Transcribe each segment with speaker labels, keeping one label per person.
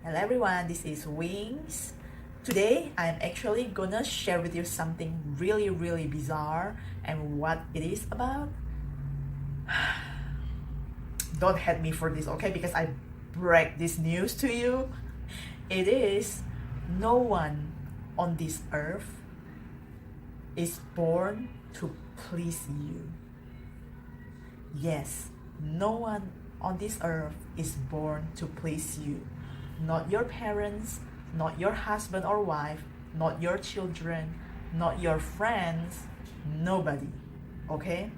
Speaker 1: Hello everyone, this is Wings. Today I'm actually gonna share with you something really bizarre, and what it is about. Don't hate me for this, okay? Because I break this news to you. It is no one on this earth is born to please you. Yes, no one on this earth is born to please you. Not your parents, not your husband or wife, not your children, not your friends, nobody. Okay?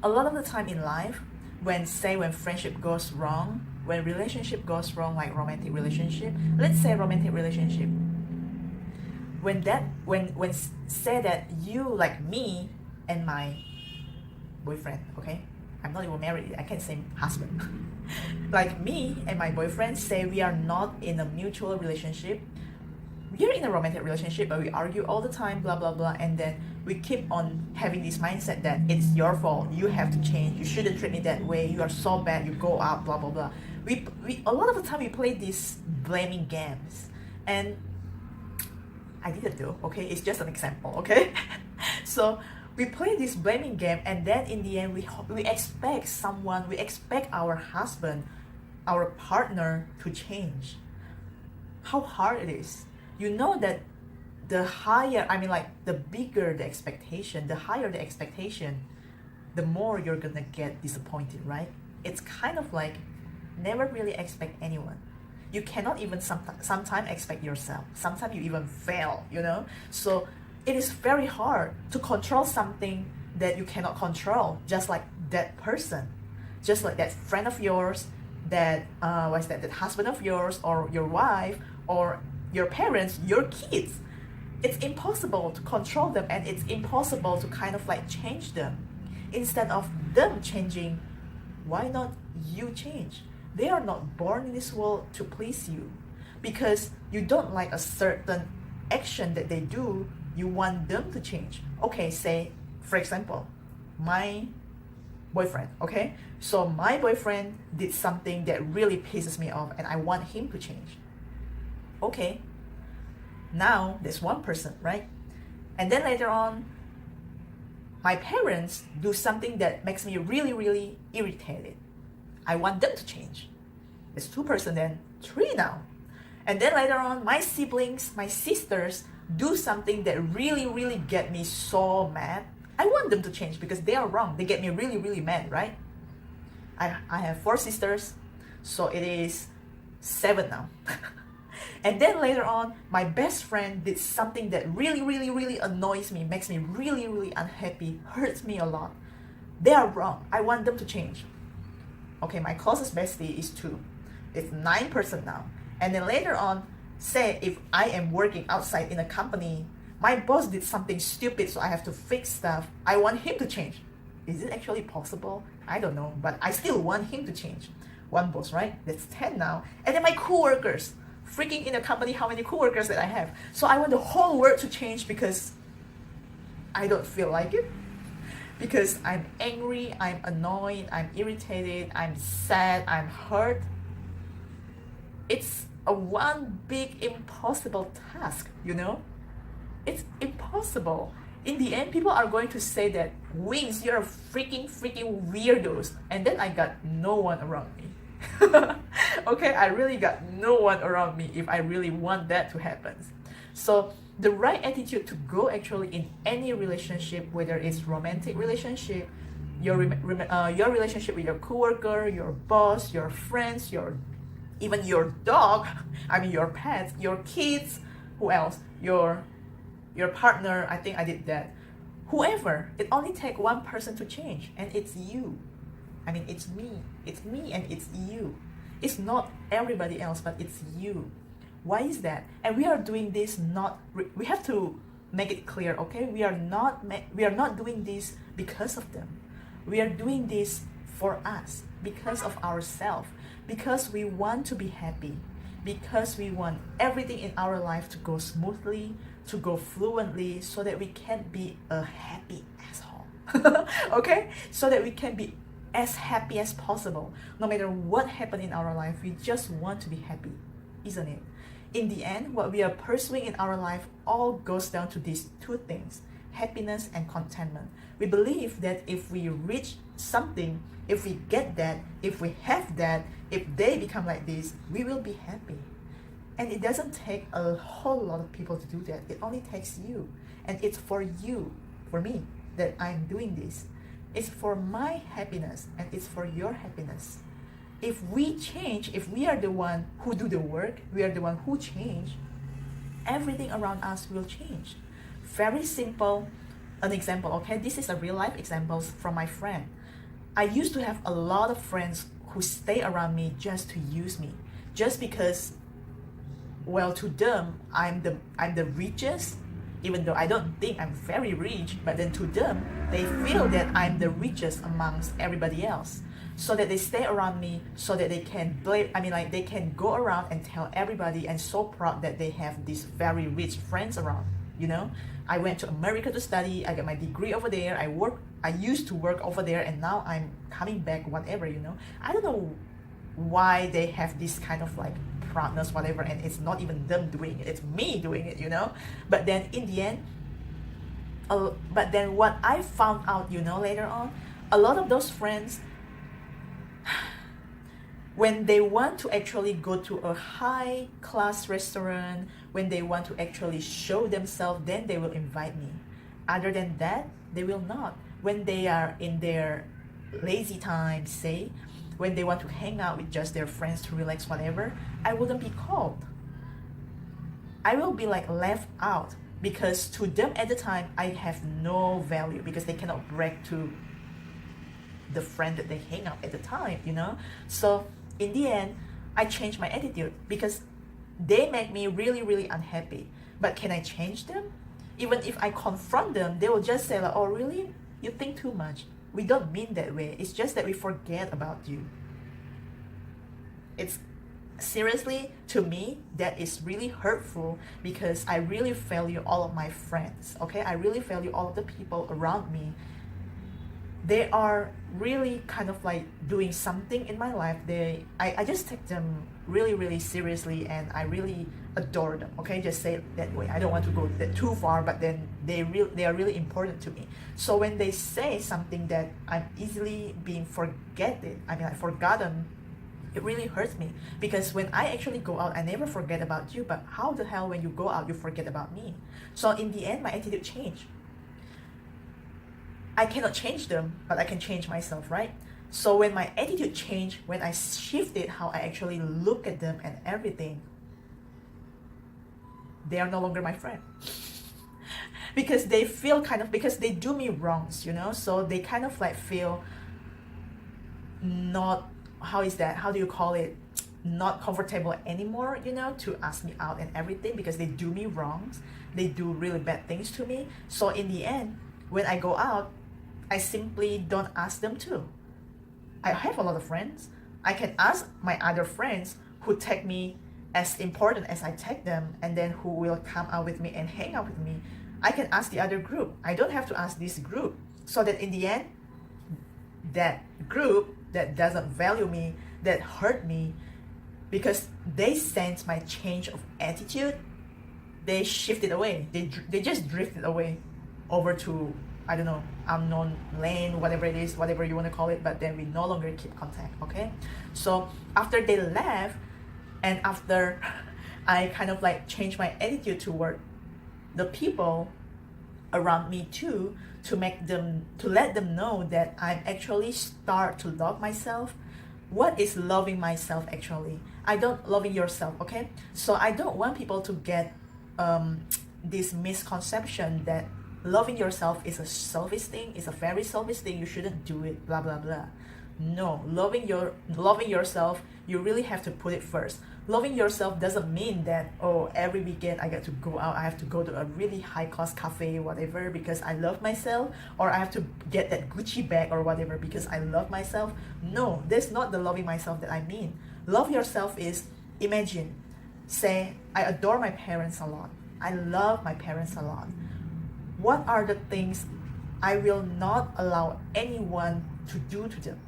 Speaker 1: A lot of the time in life, when friendship goes wrong, when relationship goes wrong, like romantic relationship, let's say romantic relationship, when say that you, like me and my boyfriend, okay, I'm not even married, I can't say husband. Like me and my boyfriend say we are not in a mutual relationship, we are in a romantic relationship, but we argue all the time, blah blah blah, and then we keep on having this mindset that it's your fault, you have to change, you shouldn't treat me that way, you are so bad, you go out, blah blah blah. We a lot of the time we play these blaming games, and I didn't do, okay, it's just an example, okay. So we play this blaming game, and then in the end we expect our husband, our partner to change. How hard it is. You know that the higher, the bigger the expectation, the higher the expectation, the more you're gonna get disappointed, right? It's kind of like never really expect anyone. You cannot even sometimes expect yourself. Sometimes you even fail, you know? So it is very hard to control something that you cannot control, just like that person, just like that friend of yours, that that husband of yours, or your wife, or your parents, your kids. It's impossible to control them, and it's impossible to kind of like change them. Instead of them changing, why not you change? They are not born in this world to please you. Because you don't like a certain action that they do, you want them to change. Okay, say, for example, my boyfriend, okay? So my boyfriend did something that really pisses me off, and I want him to change. Okay, now there's one person, right? And then later on, my parents do something that makes me really irritated. I want them to change. There's two person, then three now. And then later on, my siblings, my sisters do something that really get me so mad. I want them to change because they are wrong. They get me really mad, right? I have 4 sisters, so it is 7 now. And then later on, my best friend did something that really annoys me, makes me really unhappy, hurts me a lot. They are wrong. I want them to change. Okay, my closest bestie is 2. It's 9 person now. And then later on, say if I am working outside in a company, my boss did something stupid, so I have to fix stuff. I want him to change. Is it actually possible? I don't know, but I still want him to change. One boss, right? That's 10 now. And then my coworkers, freaking in a company, how many coworkers that I have. So I want the whole world to change because I don't feel like it. Because I'm angry, I'm annoyed, I'm irritated, I'm sad, I'm hurt. It's a one big impossible task, you know? It's impossible. In the end, people are going to say that, Wings, you're a freaking weirdos. And then I got no one around me. Okay, I really got no one around me if I really want that to happen. So the right attitude to go actually in any relationship, whether it's romantic relationship, your relationship with your coworker, your boss, your friends, even your dog, your pets, your kids, who else? Your partner, I think I did that. Whoever, it only takes one person to change, and it's you. It's me. It's me and it's you. It's not everybody else, but it's you. Why is that? And we are doing this we have to make it clear, okay? We are not doing this because of them. We are doing this for us, because of ourselves, because we want to be happy, because we want everything in our life to go smoothly, to go fluently, so that we can be a happy asshole. Okay? So that we can be as happy as possible. No matter what happened in our life, we just want to be happy. isn't it? In the end, what we are pursuing in our life all goes down to these two things: happiness and contentment. We believe that if we reach something, if we get that, if we have that, if they become like this, we will be happy. And it doesn't take a whole lot of people to do that. It only takes you. And it's for you, for me, that I'm doing this. It's for my happiness and it's for your happiness. If we change, if we are the one who do the work, we are the one who change, everything around us will change. Very simple, an example, okay? This is a real life example from my friend. I used to have a lot of friends who stay around me just to use me. Just because, well, to them, I'm the richest, even though I don't think I'm very rich, but then to them, they feel that I'm the richest amongst everybody else. So that they stay around me, so that they can they can go around and tell everybody and so proud that they have these very rich friends around, you know? I went to America to study, I got my degree over there, I used to work over there, and now I'm coming back, whatever, you know? I don't know why they have this kind of like proudness, whatever, and it's not even them doing it, it's me doing it, you know? But then in the end, but then what I found out, you know, later on, a lot of those friends, when they want to actually go to a high class restaurant, when they want to actually show themselves, then they will invite me. Other than that, they will not. When they are in their lazy time, say, when they want to hang out with just their friends to relax, whatever, I wouldn't be called. I will be like left out, because to them at the time, I have no value, because they cannot brag to the friend that they hang out at the time, you know? So in the end, I changed my attitude, because they make me really, really unhappy. But can I change them? Even if I confront them, they will just say like, oh really? You think too much. We don't mean that way. It's just that we forget about you. It's seriously, to me, that is really hurtful, because I really value all of my friends, okay? I really value all of the people around me. They are really kind of like doing something in my life. I just take them really, really seriously, and I really adore them, okay? Just say it that way. I don't want to go that too far, but then they are really important to me. So when they say something that I'm easily being forgotten, it really hurts me, because when I actually go out, I never forget about you, but how the hell when you go out, you forget about me? So in the end, my attitude changed. I cannot change them, but I can change myself, right? So when my attitude changed, when I shifted how I actually look at them and everything, they are no longer my friend. Because they feel because they do me wrongs, you know? So they kind of like feel not, how do you call it? Not comfortable anymore, you know, to ask me out and everything, because they do me wrongs. They do really bad things to me. So in the end, when I go out, I simply don't ask them to. I have a lot of friends. I can ask my other friends who take me as important as I take them, and then who will come out with me and hang out with me. I can ask the other group. I don't have to ask this group. So that in the end, that group that doesn't value me, that hurt me, because they sense my change of attitude, they shifted away. They just drifted away over to, I don't know, unknown lane, whatever it is, whatever you want to call it, but then we no longer keep contact, okay? So after they left, and after I kind of like changed my attitude toward the people around me too, to let them know that I'm actually start to love myself. What is loving myself actually? Loving yourself, okay? So I don't want people to get this misconception that loving yourself is a selfish thing, it's a very selfish thing, you shouldn't do it, blah blah blah. No, loving yourself, you really have to put it first. Loving yourself doesn't mean that, oh, every weekend I get to go out, I have to go to a really high cost cafe, whatever, because I love myself, or I have to get that Gucci bag or whatever because I love myself. No, that's not the loving myself that I mean. Love yourself is, imagine, say, I adore my parents a lot. I love my parents a lot. What are the things I will not allow anyone to do to them?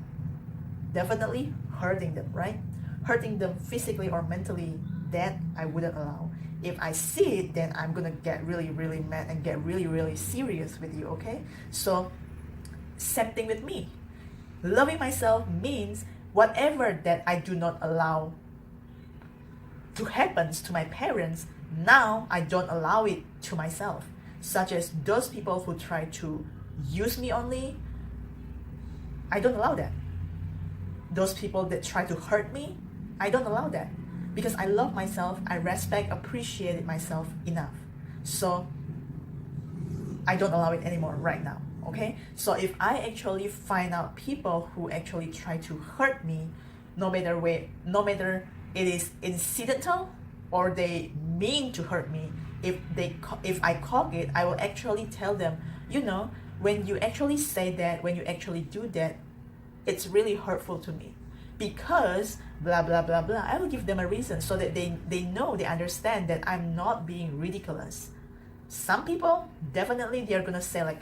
Speaker 1: Definitely hurting them, right? Hurting them physically or mentally, that I wouldn't allow. If I see it, then I'm gonna get really, really mad and get really, really serious with you, okay? So, same thing with me. Loving myself means whatever that I do not allow to happen to my parents, now I don't allow it to myself. Such as those people who try to use me only, I don't allow that. Those people that try to hurt me, I don't allow that. Because I love myself, I respect, appreciate myself enough. So I don't allow it anymore right now. Okay? So if I actually find out people who actually try to hurt me, no matter it is incidental or they mean to hurt me, if I caught it, I will actually tell them, you know, when you actually say that, when you actually do that, it's really hurtful to me because blah blah blah blah. I will give them a reason so that they know, they understand that I'm not being ridiculous. Some people definitely they're gonna say like,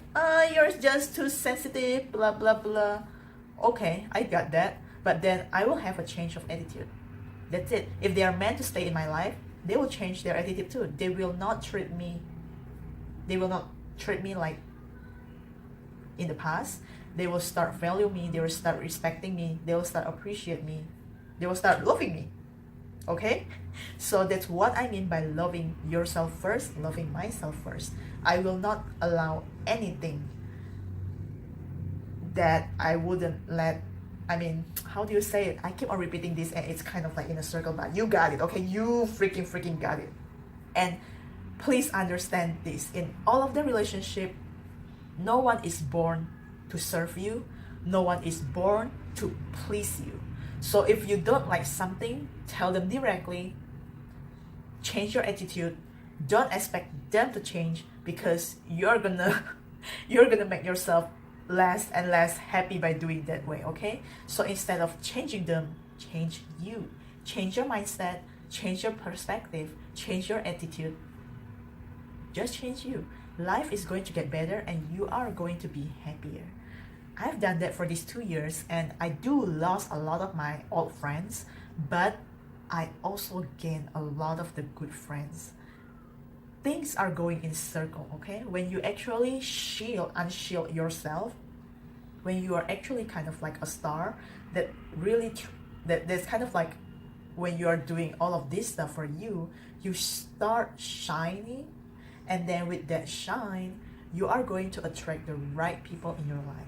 Speaker 1: you're just too sensitive, blah blah blah. Okay, I got that, but then I will have a change of attitude. That's it. If they are meant to stay in my life, they will change their attitude too. They will not treat me like in the past. They will start value me, they will start respecting me, they will start appreciate me, they will start loving me. Okay? So that's what I mean by loving yourself first, loving myself first. I will not allow anything that I wouldn't let, how do you say it? I keep on repeating this and it's kind of like in a circle, but you got it, okay? You freaking got it. And please understand this. In all of the relationship, no one is born to serve you. No one is born to please you. So if you don't like something, tell them directly. Change your attitude. Don't expect them to change because you're gonna make yourself less and less happy by doing that way, okay? So instead of changing them, change you. Change your mindset, change your perspective, change your attitude. Just change you. Life is going to get better and you are going to be happier. I've done that for these 2 years and I do lost a lot of my old friends, but I also gained a lot of the good friends. Things are going in circle, okay? When you actually unshield yourself, when you are actually kind of like a star, that's kind of like when you are doing all of this stuff for you, you start shining, and then with that shine, you are going to attract the right people in your life.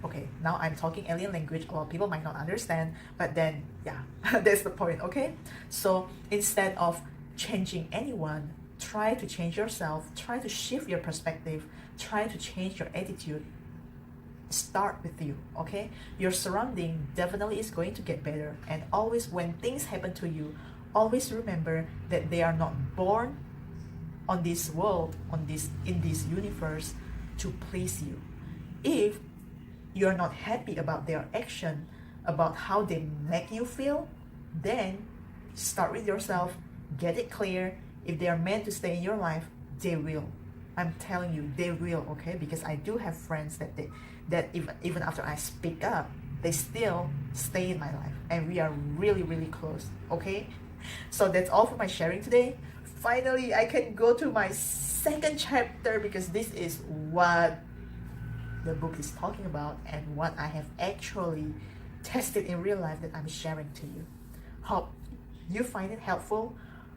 Speaker 1: Okay, now I'm talking alien language. A lot of people might not understand, but then, yeah, that's the point, okay? So instead of changing anyone, try to change yourself, try to shift your perspective, try to change your attitude. Start with you, okay? Your surrounding definitely is going to get better. And always when things happen to you, always remember that they are not born on this world, in this universe to please you. If you're not happy about their action, about how they make you feel, then start with yourself, get it clear. If they are meant to stay in your life, they will. I'm telling you, they will, okay? Because I do have friends that even after I speak up, they still stay in my life. And we are really, really close, okay? So that's all for my sharing today. Finally, I can go to my second chapter because this is what the book is talking about and what I have actually tested in real life that I'm sharing to you. Hope you find it helpful.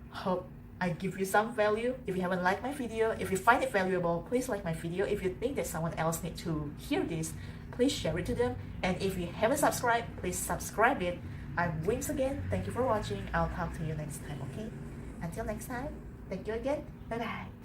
Speaker 1: Hope I give you some value. If you haven't liked my video, if you find it valuable, please like my video. If you think that someone else needs to hear this, please share it to them. And if you haven't subscribed, please subscribe it. I'm Wings again. Thank you for watching. I'll talk to you next time, okay? Until next time, thank you again. Bye-bye.